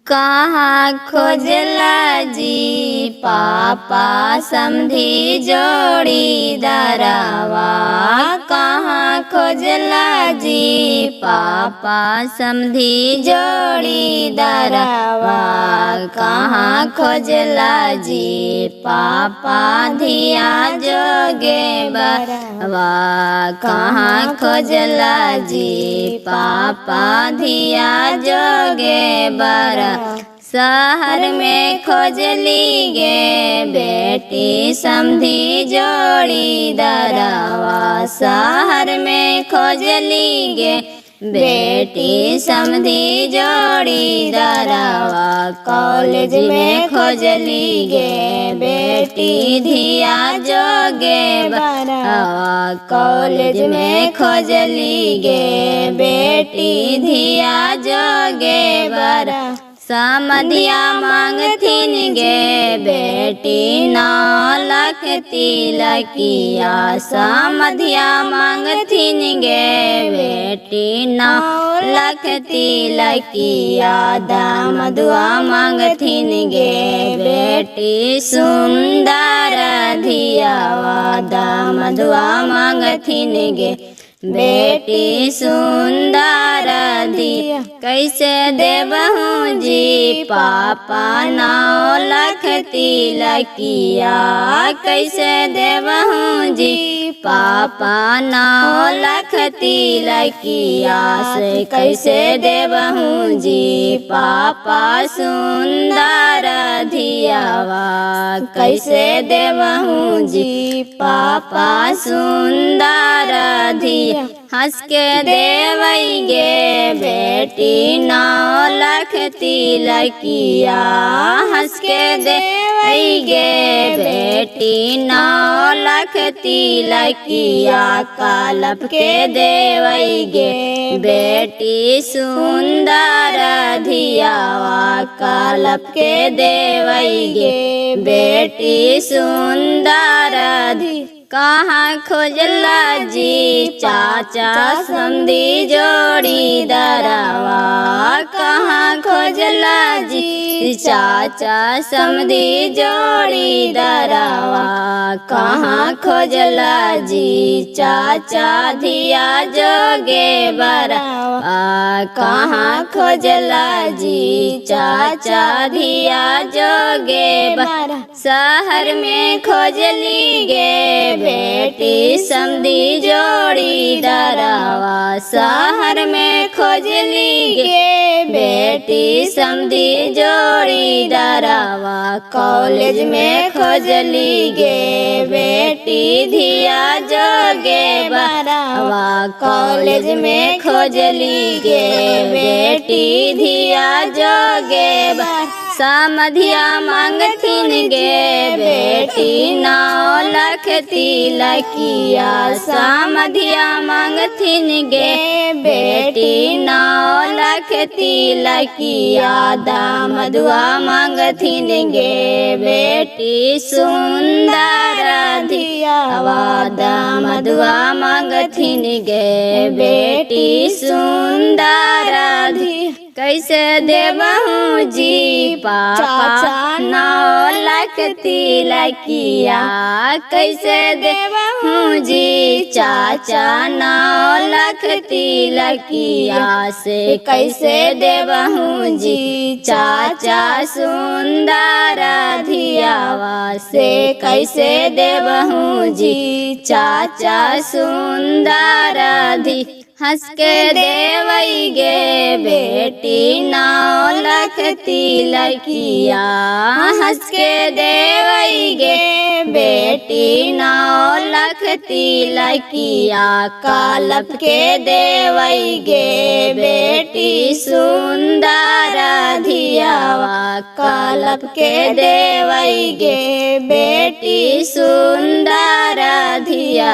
कहाँ खोजला जी पापा समधी जोड़ी दरवा। कहाँ खोजला जी पापा समधी जोड़ी दरवा। कहाँ खोजला जी पापा धिया जोगे बरवा। कहाँ खोजला जी पापा धिया जोगे बरवा। शहर में खोजली गे बेटी समधी जोड़ी दरवा। शहर में खोजली गे बेटी समधी जोड़ी दरवा। कॉलेज में खोजली गे बेटी धिया जोगे बरवा। कॉलेज में खोजली गे बेटी धिया जोगे बरवा। समधिया मांगथिन गे बेटी 9 लाख तिलकिया। समधिया मांगथिन गे बेटी 9 लाख तिलकिया। दामदुआ मांगथिन गे बेटी सुंदर धियावा। दामदुआ मांगथिन गे बेटी सुंदर धिया। कैसे देबहूँ जी पापा 9 लाख तिलकिया। कैसे देबहूँ जी पापा 9 लाख तिलकिया। से कैसे देबहूँ जी पापा सुंदर धियावा। कैसे देबहूँ जी पापा सुंदर धिया। हंस के देवई गे बेटी 9 लाख तिलकिया। हंस के देवई गे बेटी 9 लाख तिलकिया। कालप के देवई गे बेटी सुंदर धियावा। कालप के देवई गे बेटी सुंदर धिया। कहाँ खोजला जी चाचा समधी जोड़ी दरवा। कहाँ खोजला जी चाचा समधी जोड़ी दरवा। कहाँ खोजला जी चाचा धिया जोगे बरवा। कहाँ खोजला जी चाचा धिया जोगे बरवा। शहर में खोजली गे बेटी समधी जोड़ी दरवा। शहर में खोजली गे बेटी समधी जोड़ी दरवा। कॉलेज में खोजली गे बेटी धिया जोगे बरवा। कॉलेज में खोजली गे बेटी धिया जोगे बरवा। समधिया मांगथिन गे बेटी 9 लाख तिलकिया। समधिया मांगथिन गे बेटी 9 लाख तिलकिया। दामदुआ मांगथिन गे बेटी सुंदर धियावा। दामदुआ मांगथिन गे बेटी सुंदर धिया। कैसे देबहूँ जी पापा 9 लाख तिलकिया। कैसे देबहूँ जी चाचा 9 लाख तिलकिया। से कैसे देबहूँ जी चाचा सुंदर धियावा। से कैसे देबहूँ जी चाचा सुंदर धिया। हंस के देवई गे बेटी 9 लाख तिलकिया। हंस के देवई गे बेटी 9 लाख तिलकिया। कालप के देवई गे बेटी सुंदर धियावा। कालप के देवई गे बेटी सुंदर धिया।